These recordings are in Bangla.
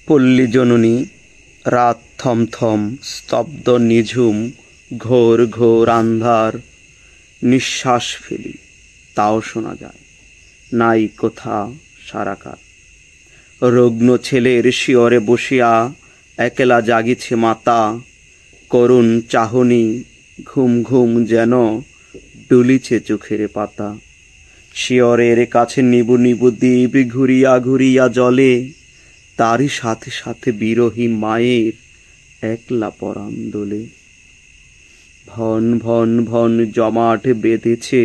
পল্লী জননী, রাত থমথম, স্তব্ধ নিঝুম, ঘোর ঘোর আন্ধার। নিঃশ্বাস ফেলি, তাও শোনা যায় নাই কোথা সারাকার। রুগ্ন ছেলের শিয়রে বসিয়া একলা জাগিছে মাতা, করুণ চাহনি, ঘুম ঘুম যেন ডুলিছে চোখের পাতা। শিয়রের কাছে নিবু নিবু দ্বীপ ঘুরিয়া ঘুরিয়া জলে, তারই সাথে সাথে বিরহী মায়ের একলা পরাণ দোলে। ভন ভন ভন জমাট বেঁধেছে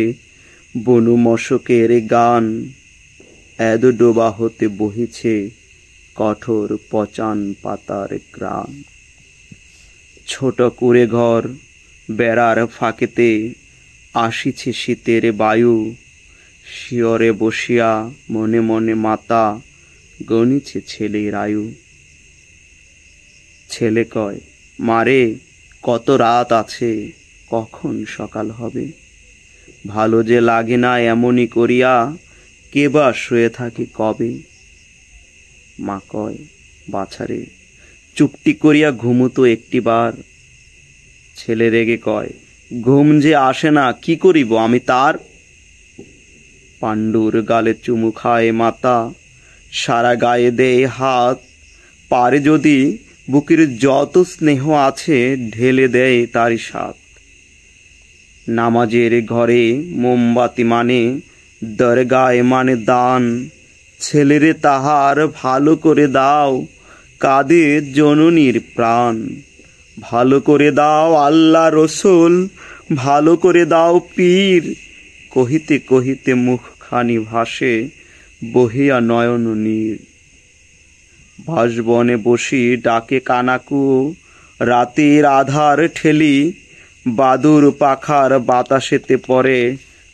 বনু মশকের গান, এদ ডোবা হতে বহিছে কঠোর পচান পাতার গ্রান। ছোট কুঁড়ে ঘর, বেড়ার ফাঁকেতে আসিছে শীতের বায়ু, শিয়রে বসিয়া মনে মনে মাতা গণিছে ছেলের আয়ু। ছেলে কয়, মারে কত রাত আছে, কখন সকাল হবে। ভালো যে লাগে না এমনি করিয়া, কে বা শুয়ে থাকে কবে। মা কয়, বাছারে চুপটি করিয়া ঘুমুতো একটিবার। ছেলে রেগে কয়, ঘুম যে আসে না, কি করিব আমি তার। পাণ্ডুর গালে চুমু খায় মাতা, সারা গায়ে দেয় হাত, পারে যদি বুকের যত স্নেহ আছে ঢেলে দেয় তারই সাথ। নামাজের ঘরে মোমবাতি মানে, দরগায় মানে দান, ছেলেরে তাহার ভালো করে দাও, কাঁদে জননীর প্রাণ। ভালো করে দাও আল্লাহ রসুল, ভালো করে দাও পীর, কহিতে কহিতে মুখখানি ভাসে বহিয়া নয়ন নীর। বাঁশবনে বসি ডাকে কানাকু, রাতের আধার ঠেলি, বাদুর পাখার বাতাসেতে পড়ে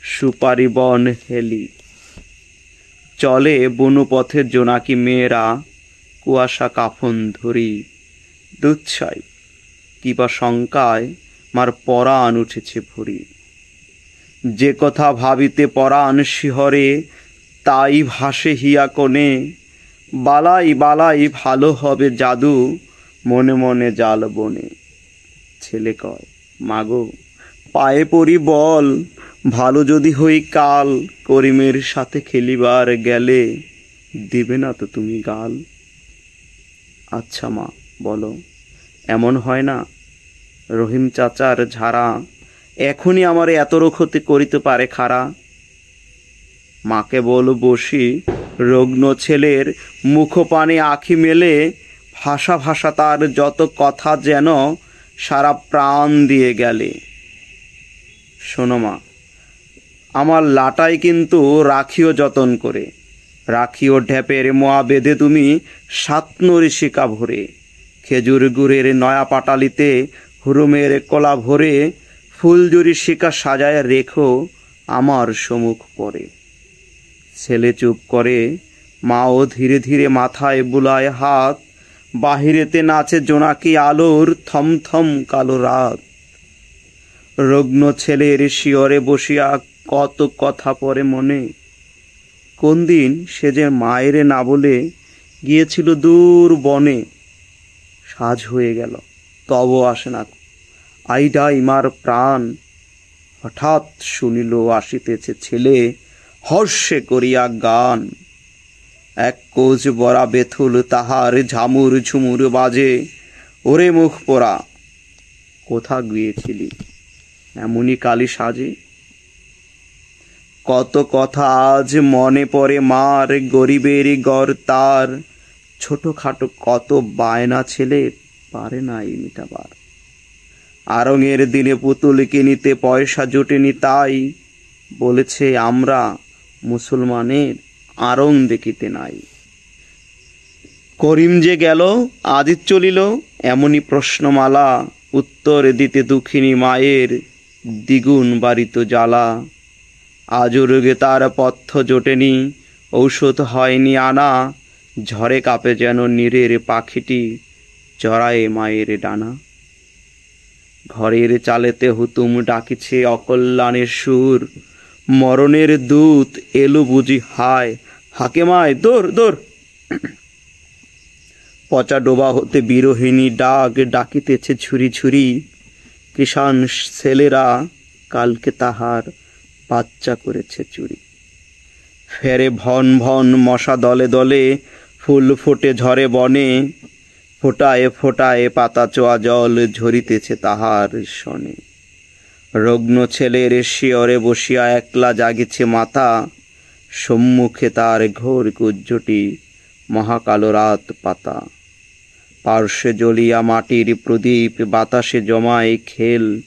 সুপারি বন হেলি। চলে বনপথের জোনাকি মেয়েরা, কুয়াশা কাফন ধরি, দুচ্ছাই কিবা শঙ্কায় মার পরাণ উঠেছে ভরি। যে কথা ভাবিতে পরাণ শিহরে, তাই ভাসে হিয়া কোণে। বালাই বালাই ভালো হবে জাদু, মনে মনে জাল বনে। ছেলে কয়, মাগো পায়ে পড়ি বল, ভালো যদি হই কাল, করিমের সাথে খেলিবার গেলে দিবে না তো তুমি গাল। আচ্ছা মা বলো, এমন হয় না রহিম চাচার ঝাড়া এখনই আমার এত ক্ষতি করিতে পারে খাড়া। মাকে বল বসি, রুগ্ন ছেলের মুখপানে আঁখি মেলে, ভাষা ভাষা তার যত কথা যেন সারা প্রাণ দিয়ে গেলে। শোনো মা, আমার লাটাই কিন্তু রাখিও যতন করে, রাখিও ঢ্যাপের মোয়া বেঁধে তুমি সাতনরি শিকা ভরে। খেজুর গুড়ের নয়া পাটালিতে হুরুমের কলা ভরে, ফুলজুরি শিকা সাজায় রেখো আমার সম্মুখ পরে। ছেলে চুপ করে, মাও ধীরে ধীরে মাথায় বুলায় হাত, বাহিরেতে নাচে জোনাকি আলোর থমথম কালো রাত। রুগ্ন ছেলের শিয়রে বসিয়া কত কথা পড়ে মনে, কোন দিন সে যে মায়েরে না বলে গিয়েছিল দূর বনে। সাজ হয়ে গেল তব আসে না, আইডা ইমার প্রাণ। হঠাৎ শুনিল আসিতেছে ছেলে, হর্ষে করিয়া গান। এক কোচ বরা বেথুল তাহার ঝামুর ঝুমুর বাজে, ওরে মুখ পোড়া কোথা গিয়েছিলি এমনি কালি সাজে। কত কথা আজ মনে পড়ে মার, গরিবের গড় তার, ছোটখাটো কত বায়না ছেলে পারে নাই মিটাবার। আরঙের দিনে পুতুল কিনিতে পয়সা জোটেনি, তাই বলেছে আমরা মুসলমানের আরং দেখিতে নাই। করিম যে গেল আজ চলিল, এমনি প্রশ্নমালা, উত্তর দিতে দুঃখিনী মায়ের দ্বিগুণ বাড়িত জ্বালা। আজও রোগে তার পথ্য জোটেনি, ঔষধ হয়নি আনা, ঝড়ে কাঁপে যেন নীরের পাখিটি চড়ায়ে মায়ের ডানা। ঘরের চালেতে হুতুম ডাকিছে অকল্যাণের সুর, মরণের দূত এলো বুঝি হায়, হাকেমায় দৌড় দৌড়। পচা ডোবা হতে বিরোহিণী ডাক ডাকিতেছে ঝুরি ঝুরি, কিষান ছেলেরা কালকে তাহার বাচ্চা করেছে চুরি। ফেরে ভন ভন মশা দলে দলে, ফুল ফোটে ঝরে বনে, ফোটায় ফোটায় পাতা চোয়া জল ঝরিতেছে তাহার সনে। রগ্ন ছেলের শিয়রে বসিয়া একলা জাগিছে মাতা, সম্মুখে তার ঘোর কুজ্জটি মহাকালো রাত পাতা। পার্শ্বে জ্বলিয়া মাটির প্রদীপ, বাতাসে জমায় খেল,